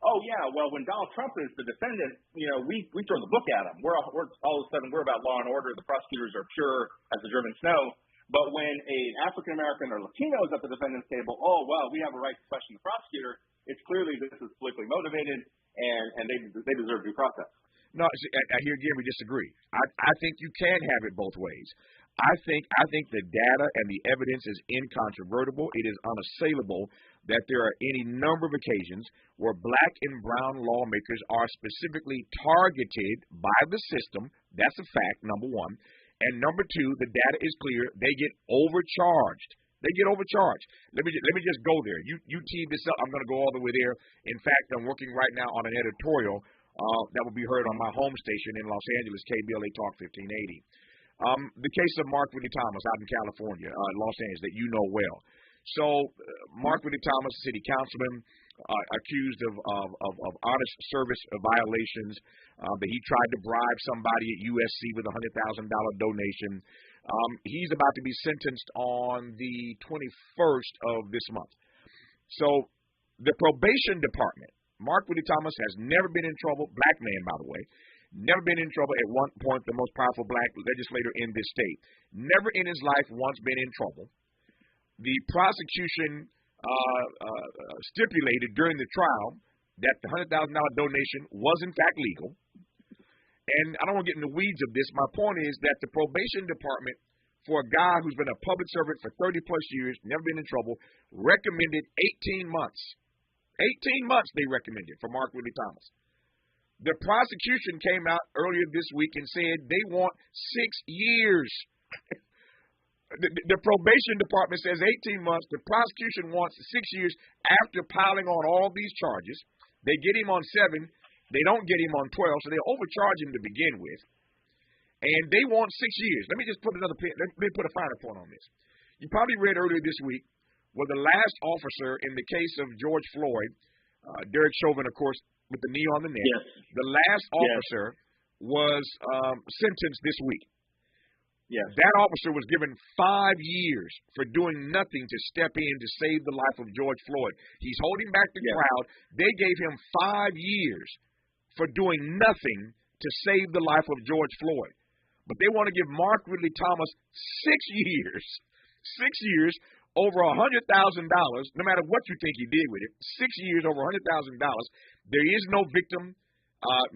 Speaker 17: oh, yeah, well, when Donald Trump is the defendant, we throw the book at him. We're all of a sudden, we're about law and order. The prosecutors are pure as the driven snow. But when an African-American or Latino is at the defendant's table, oh, well, we have a right to question the prosecutor. It's clearly this is politically motivated, and they deserve due process.
Speaker 3: No, here again, we disagree. I think you can have it both ways. I think the data and the evidence is incontrovertible. It is unassailable that there are any number of occasions where black and brown lawmakers are specifically targeted by the system. That's a fact, number one. And number two, the data is clear. They get overcharged. Let me just go there. You teed this up. I'm going to go all the way there. In fact, I'm working right now on an editorial that will be heard on my home station in Los Angeles, KBLA Talk 1580. The case of Mark Whitney Thomas out in California, Los Angeles, that you know well. So Mark Whitney Thomas, city councilman, accused of honest service violations, that he tried to bribe somebody at USC with a $100,000 donation. He's about to be sentenced on the 21st of this month. So the probation department, Mark Whitney Thomas has never been in trouble, black man, by the way, never been in trouble, at one point the most powerful black legislator in this state. Never in his life once been in trouble. The prosecution stipulated during the trial that the $100,000 donation was in fact legal. And I don't want to get in the weeds of this. My point is that the probation department, for a guy who's been a public servant for 30-plus years, never been in trouble, recommended 18 months. 18 months they recommended for Mark Whitney Thomas. The prosecution came out earlier this week and said they want 6 years. The probation department says 18 months. The prosecution wants 6 years after piling on all these charges. They get him on 7. They don't get him on 12, so they overcharge him to begin with. And they want 6 years. Let me just put let me put a finer point on this. You probably read earlier this week where the last officer in the case of George Floyd, Derek Chauvin, of course, with the knee on the neck. Yes. The last officer was sentenced this week. Yes. That officer was given 5 years for doing nothing to step in to save the life of George Floyd. He's holding back the crowd. They gave him 5 years for doing nothing to save the life of George Floyd. But they want to give Mark Whitney Thomas 6 years. 6 years, over $100,000, no matter what you think he did with it. 6 years, over $100,000. There is no victim.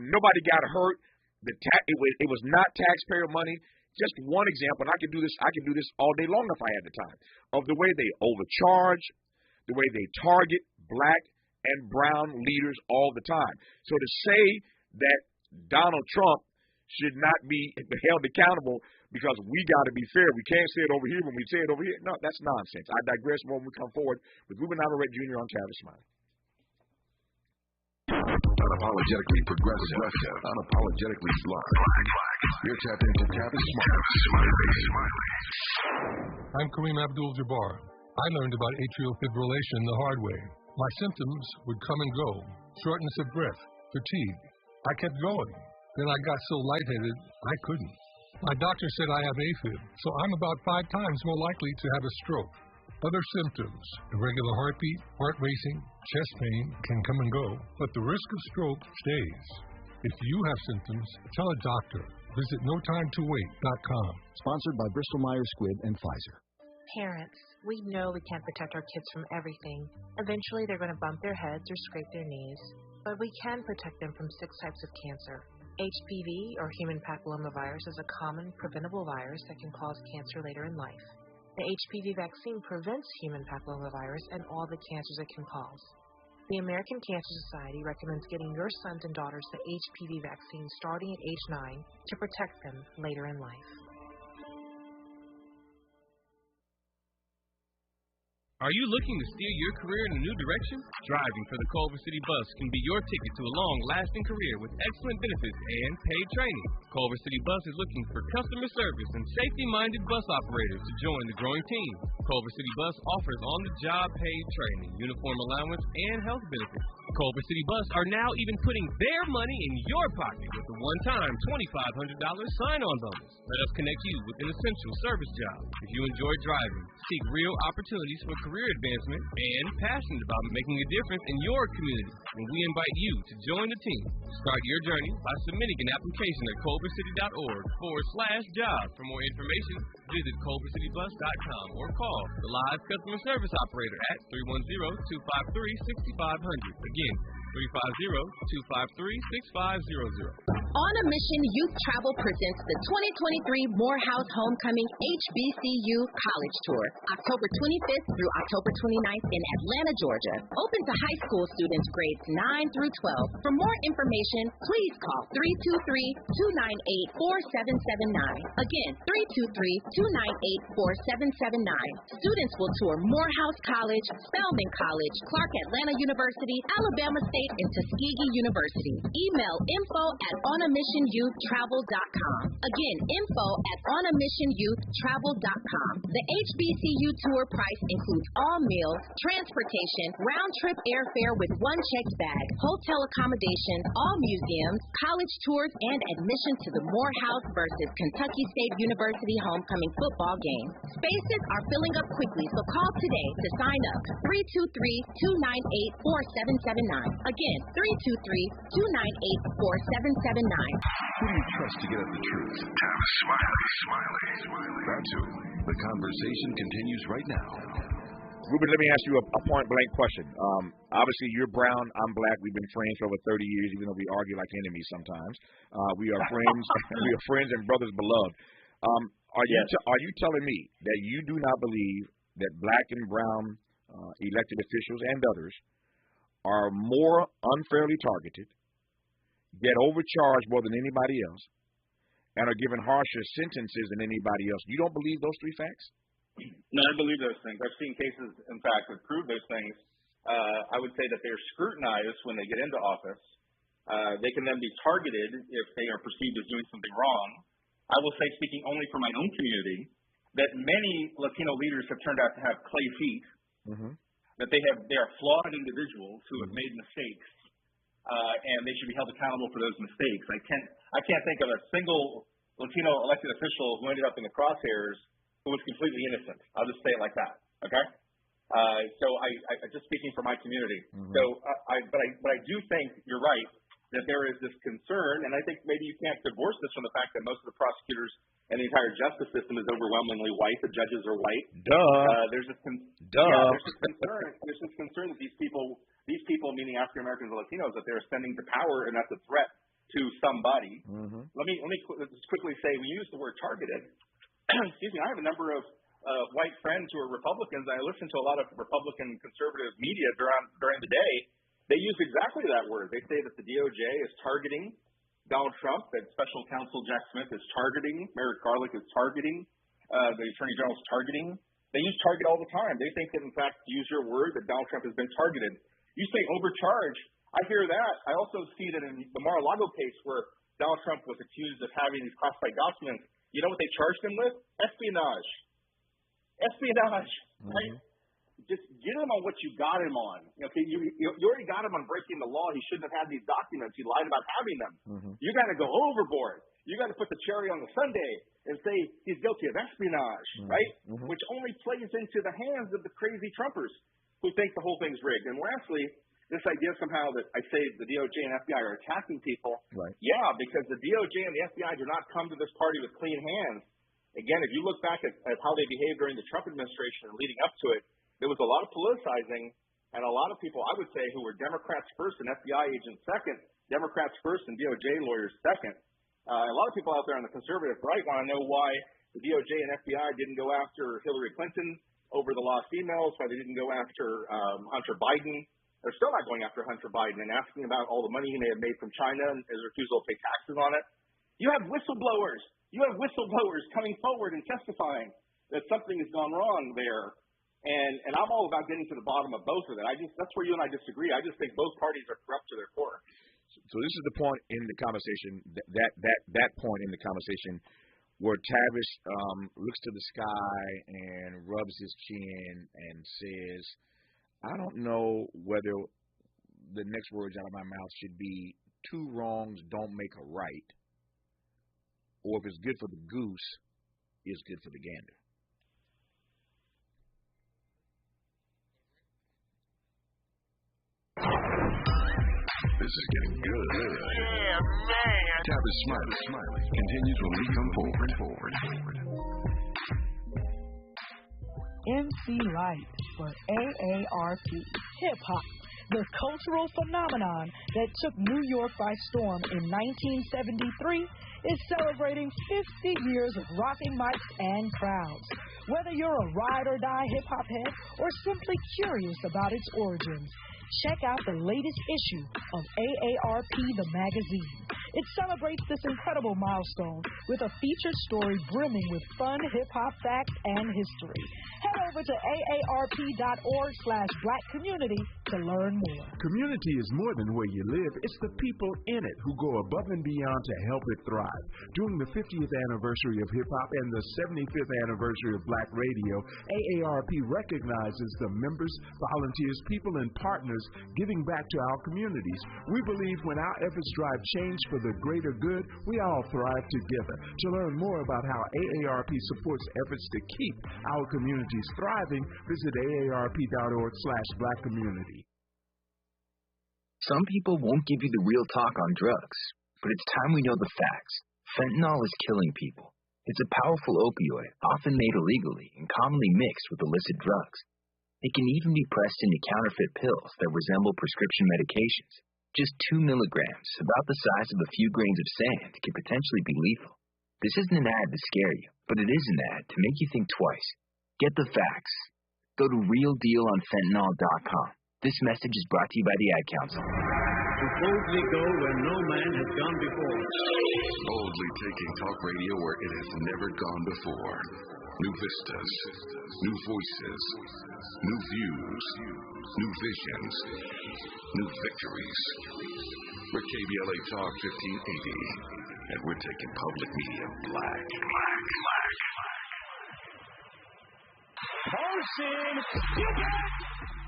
Speaker 3: Nobody got hurt. It was not taxpayer money. Just one example, and I could do this all day long if I had the time, of the way they overcharge, the way they target black and brown leaders all the time. So to say that Donald Trump should not be held accountable because we got to be fair, we can't say it over here when we say it over here, no, that's nonsense. I digress more when we come forward with Ruben Navarrette Jr. on Tavis Smiley.
Speaker 2: Unapologetically progressive, unapologetically black. You're tapped into Tavis Smiley.
Speaker 18: I'm Kareem Abdul-Jabbar. I learned about atrial fibrillation the hard way. My symptoms would come and go: shortness of breath, fatigue, I kept going. Then I got so lightheaded, I couldn't. My doctor said I have AFib, so I'm about 5 times more likely to have a stroke. Other symptoms, irregular heartbeat, heart racing, chest pain can come and go, but the risk of stroke stays. If you have symptoms, tell a doctor. Visit NoTimeToWait.com.
Speaker 19: Sponsored by Bristol-Myers Squibb and Pfizer.
Speaker 20: Parents, we know we can't protect our kids from everything. Eventually, they're going to bump their heads or scrape their knees. But we can protect them from 6 types of cancer. HPV, or human papillomavirus, is a common preventable virus that can cause cancer later in life. The HPV vaccine prevents human papillomavirus and all the cancers it can cause. The American Cancer Society recommends getting your sons and daughters the HPV vaccine starting at age 9 to protect them later in life.
Speaker 21: Are you looking to steer your career in a new direction? Driving for the Culver City Bus can be your ticket to a long-lasting career with excellent benefits and paid training. Culver City Bus is looking for customer service and safety-minded bus operators to join the growing team. Culver City Bus offers on-the-job paid training, uniform allowance, and health benefits. Culver City Bus are now even putting their money in your pocket with a one-time $2,500 sign-on bonus. Let us connect you with an essential service job. If you enjoy driving, seek real opportunities for career advancement, and passionate about making a difference in your community, and we invite you to join the team. Start your journey by submitting an application at culvercity.org/job. For more information, visit culvercitybus.com or call the live customer service operator at 310-253-6500. Again, 350-253-6500.
Speaker 8: On a Mission Youth Travel presents the 2023 Morehouse Homecoming HBCU College Tour, October 25th through October 29th in Atlanta, Georgia. Open to high school students grades 9 through 12. For more information, please call 323-298-4779. Again, 323-298-4779. Students will tour Morehouse College, Spelman College, Clark Atlanta University, Alabama State, and Tuskegee University. Email info@onamissionyouthtravel.com. Again, info@onamissionyouthtravel.com. The HBCU tour price includes all meals, transportation, round-trip airfare with one checked bag, hotel accommodation, all museums, college tours, and admission to the Morehouse versus Kentucky State University homecoming football game. Spaces are filling up quickly, so call today to sign up. 323-298-4779. Again, 323-298-4779.
Speaker 2: Who do you trust to get at the truth? Tavis, Smiley. That's who. The conversation continues right now.
Speaker 3: Ruben, let me ask you a point-blank question. Obviously, you're brown, I'm black. We've been friends for over 30 years, even though we argue like enemies sometimes. We are friends. We are friends and brothers beloved. Are you telling me that you do not believe that black and brown elected officials and others are more unfairly targeted, get overcharged more than anybody else, and are given harsher sentences than anybody else? You don't believe those 3 facts?
Speaker 17: No, I believe those things. I've seen cases, in fact, that prove those things. I would say that they are scrutinized when they get into office. They can then be targeted if they are perceived as doing something wrong. I will say, speaking only for my own community, that many Latino leaders have turned out to have clay feet, that they are flawed individuals who have made mistakes, and they should be held accountable for those mistakes. I can't think of a single Latino elected official who ended up in the crosshairs who was completely innocent. I'll just say it like that. Okay. So I just speaking for my community. But I do think you're right that there is this concern, and I think maybe you can't divorce this from the fact that most of the prosecutors and the entire justice system is overwhelmingly white. The judges are white. There's this concern. There's this concern that these people, meaning African Americans and Latinos, that they're ascending to power, and that's a threat to somebody. Let me just quickly say, we use the word targeted. Excuse me. I have a number of white friends who are Republicans. I listen to a lot of Republican conservative media during the day. They use exactly that word. They say that the DOJ is targeting Donald Trump, that Special Counsel Jack Smith is targeting, Merrick Garland is targeting, the Attorney General is targeting. They use target all the time. They think that, in fact, to use your word, that Donald Trump has been targeted. You say overcharge. I hear that. I also see that in the Mar-a-Lago case where Donald Trump was accused of having these classified documents. You know what they charged him with? Espionage. Right? just get him on what you got him on. Okay, you already got him on breaking the law. He shouldn't have had these documents. He lied about having them. You got to go overboard. You got to put the cherry on the sundae and say he's guilty of espionage, right? Which only plays into the hands of the crazy Trumpers who think the whole thing's rigged. And lastly, this idea somehow that I say the DOJ and FBI are attacking people.
Speaker 3: Right.
Speaker 17: Yeah, because the DOJ and the FBI do not come to this party with clean hands. Again, if you look back at how they behaved during the Trump administration and leading up to it, there was a lot of politicizing and a lot of people, I would say, who were Democrats first and FBI agents second, Democrats first and DOJ lawyers second. A lot of people out there on the conservative right want to know why the DOJ and FBI didn't go after Hillary Clinton over the lost emails, why they didn't go after Hunter Biden. They're still not going after Hunter Biden and asking about all the money he may have made from China and his refusal to pay taxes on it. You have whistleblowers. You have whistleblowers coming forward and testifying that something has gone wrong there. And I'm all about getting to the bottom of both of it. That's where you and I disagree. I just think both parties are corrupt to their core.
Speaker 3: So this is the point in the conversation, that point in the conversation where Tavis looks to the sky and rubs his chin and says, I don't know whether the next words out of my mouth should be two wrongs don't make a right, or if it's good for the goose, it's good for the gander.
Speaker 2: This is getting good. Yeah, man. Tavis Smiley continues when we come forward.
Speaker 5: MC Light for AARP. Hip-hop, the cultural phenomenon that took New York by storm in 1973, is celebrating 50 years of rocking mics and crowds. Whether you're a ride-or-die hip-hop head or simply curious about its origins, check out the latest issue of AARP, the magazine. It celebrates this incredible milestone with a featured story brimming with fun hip-hop facts and history. Head over to aarp.org/blackcommunity to learn more.
Speaker 6: Community is more than where you live. It's the people in it who go above and beyond to help it thrive. During the 50th anniversary of hip-hop and the 75th anniversary of Black Radio, AARP recognizes the members, volunteers, people, and partners giving back to our communities. We believe when our efforts drive change for the greater good, we all thrive together. To learn more about how AARP supports efforts to keep our communities thriving, visit aarp.org/blackcommunity.
Speaker 22: Some people won't give you the real talk on drugs, but it's time we know the facts. Fentanyl is killing people. It's a powerful opioid, often made illegally and commonly mixed with illicit drugs. It can even be pressed into counterfeit pills that resemble prescription medications. Just 2 milligrams, about the size of a few grains of sand, can potentially be lethal. This isn't an ad to scare you, but it is an ad to make you think twice. Get the facts. Go to realdealonfentanyl.com. This message is brought to you by the Ad Council.
Speaker 23: To boldly go where no man has gone before.
Speaker 2: Boldly taking talk radio where it has never gone before. New vistas, new voices, new views, new visions, new victories. We're KBLA Talk 1580, and we're taking public media black.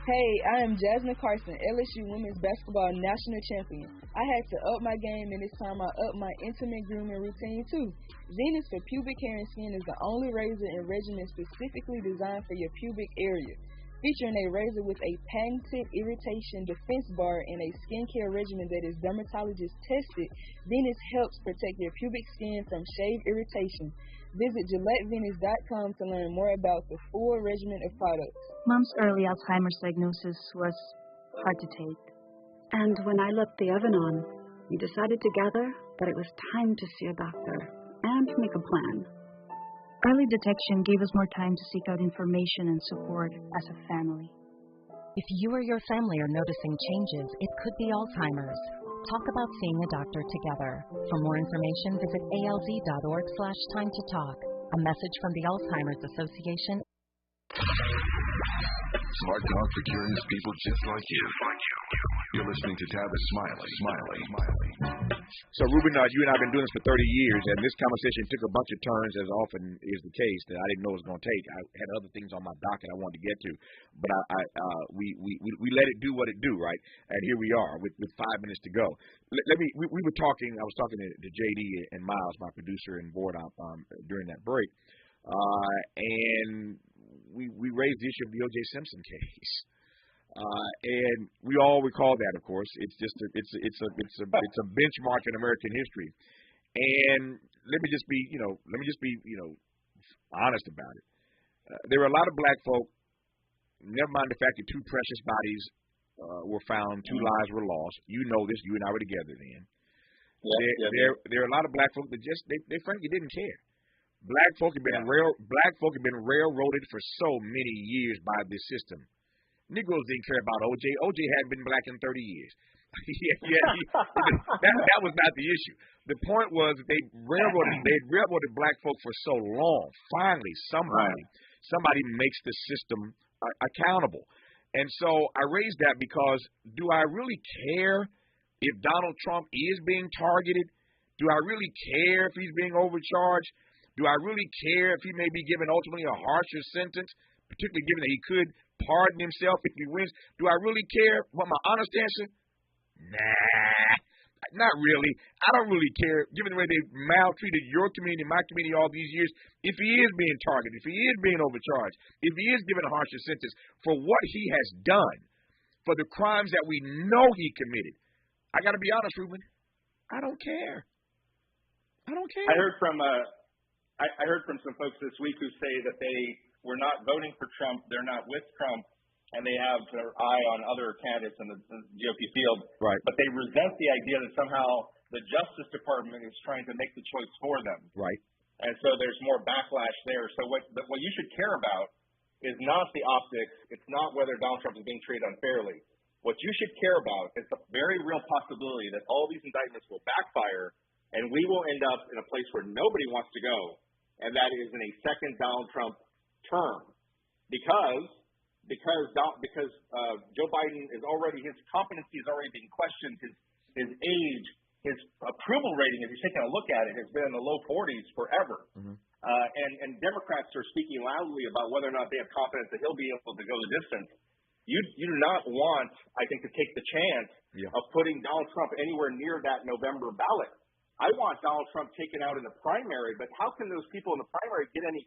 Speaker 24: Hey, I am Jasmine Carson, LSU Women's Basketball National Champion. I had to up my game, and this time I upped my intimate grooming routine too. Zenith for Pubic Hair and Skin is the only razor and regimen specifically designed for your pubic area. Featuring a razor with a patented irritation defense bar and a skincare regimen that is dermatologist tested, Zenith helps protect your pubic skin from shave irritation. Visit GilletteVenus.com to learn more about the full regimen of products.
Speaker 25: Mom's early Alzheimer's diagnosis was hard to take. And when I left the oven on, we decided together that it was time to see a doctor and make a plan. Early detection gave us more time to seek out information and support as a family.
Speaker 26: If you or your family are noticing changes, it could be Alzheimer's. Talk about seeing a doctor together. For more information, visit alz.org/time-to-talk. A message from the Alzheimer's Association.
Speaker 2: Smart Talk for curious people just like you. You're listening to Tavis Smiley.
Speaker 3: So, Ruben, you and I have been doing this for 30 years, and this conversation took a bunch of turns, as often is the case, that I didn't know it was going to take. I had other things on my docket I wanted to get to, but we let it do what it do, right? And here we are with 5 minutes to go. We were talking. I was talking to JD and Miles, my producer and board op, during that break, and we raised the issue of the O.J. Simpson case. And we all recall that, of course. It's just it's a benchmark in American history. And let me just be honest about it. There were a lot of black folk. Never mind the fact that 2 precious bodies were found, 2 lives were lost. You know this. You and I were together then. There are a lot of black folk that just they frankly didn't care. Black folk have been railroaded for so many years by this system. Negroes didn't care about O.J. O.J. hadn't been black in 30 years. That was not the issue. The point was that they'd railroaded black folk for so long. Finally, somebody makes the system accountable. And so I raised that because do I really care if Donald Trump is being targeted? Do I really care if he's being overcharged? Do I really care if he may be given ultimately a harsher sentence, particularly given that he could pardon himself if he wins? Do I really care? Well, my honest answer, nah, not really. I don't really care, given the way they've maltreated your community, my community all these years, if he is being targeted, if he is being overcharged, if he is given a harsher sentence for what he has done, for the crimes that we know he committed. I got to be honest, Ruben, I don't care. I don't care.
Speaker 17: I heard from some folks this week who say that they were not voting for Trump, they're not with Trump, and they have their eye on other candidates in the GOP field.
Speaker 3: Right.
Speaker 17: But they resent the idea that somehow the Justice Department is trying to make the choice for them.
Speaker 3: Right.
Speaker 17: And so there's more backlash there. So what you should care about is not the optics. It's not whether Donald Trump is being treated unfairly. What you should care about is the very real possibility that all these indictments will backfire, and we will end up in a place where nobody wants to go, and that is in a second Donald Trump term, because Joe Biden is already, his competency is already being questioned, his age, his approval rating, if you're taking a look at it, has been in the low 40s forever.
Speaker 3: Mm-hmm.
Speaker 17: And Democrats are speaking loudly about whether or not they have confidence that he'll be able to go the distance. You do not want, I think, to take the chance of putting Donald Trump anywhere near that November ballot. I want Donald Trump taken out in the primary, but how can those people in the primary get any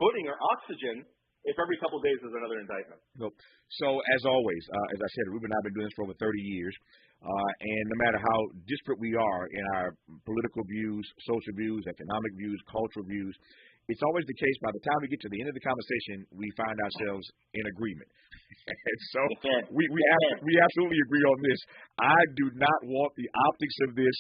Speaker 17: footing or oxygen if every couple of days there's another indictment?
Speaker 3: Nope. So, as always, as I said, Ruben and I have been doing this for over 30 years, and no matter how disparate we are in our political views, social views, economic views, cultural views, it's always the case by the time we get to the end of the conversation, we find ourselves in agreement. And so we absolutely agree on this. I do not want the optics of this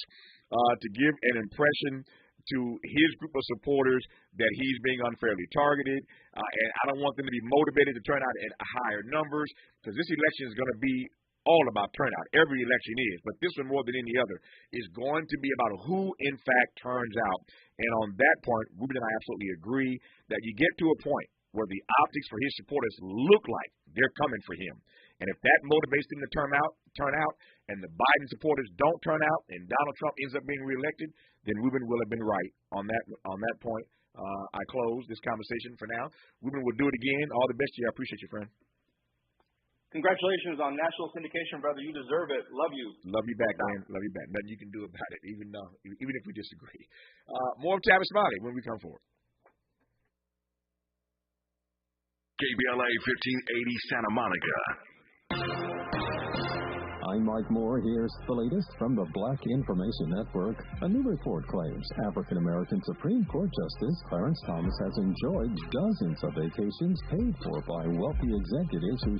Speaker 3: to give an impression to his group of supporters that he's being unfairly targeted, and I don't want them to be motivated to turn out at higher numbers, because this election is going to be all about turnout. Every election is, but this one more than any other is going to be about who, in fact, turns out. And on that point, Ruben and I absolutely agree that you get to a point where the optics for his supporters look like they're coming for him. And if that motivates them to turn out, and the Biden supporters don't turn out, and Donald Trump ends up being reelected, then Ruben will have been right on that point. I close this conversation for now. Ruben will do it again. All the best to you. I appreciate you, friend.
Speaker 17: Congratulations on national syndication, brother. You deserve it. Love you.
Speaker 3: Love you back, man. Love you back. Nothing you can do about it, even if we disagree. More of Tavis Smiley when we come forward.
Speaker 2: KBLA 1580 Santa Monica.
Speaker 9: I'm Mike Moore. Here's the latest from the Black Information Network. A new report claims African-American Supreme Court Justice Clarence Thomas has enjoyed dozens of vacations paid for by wealthy executives who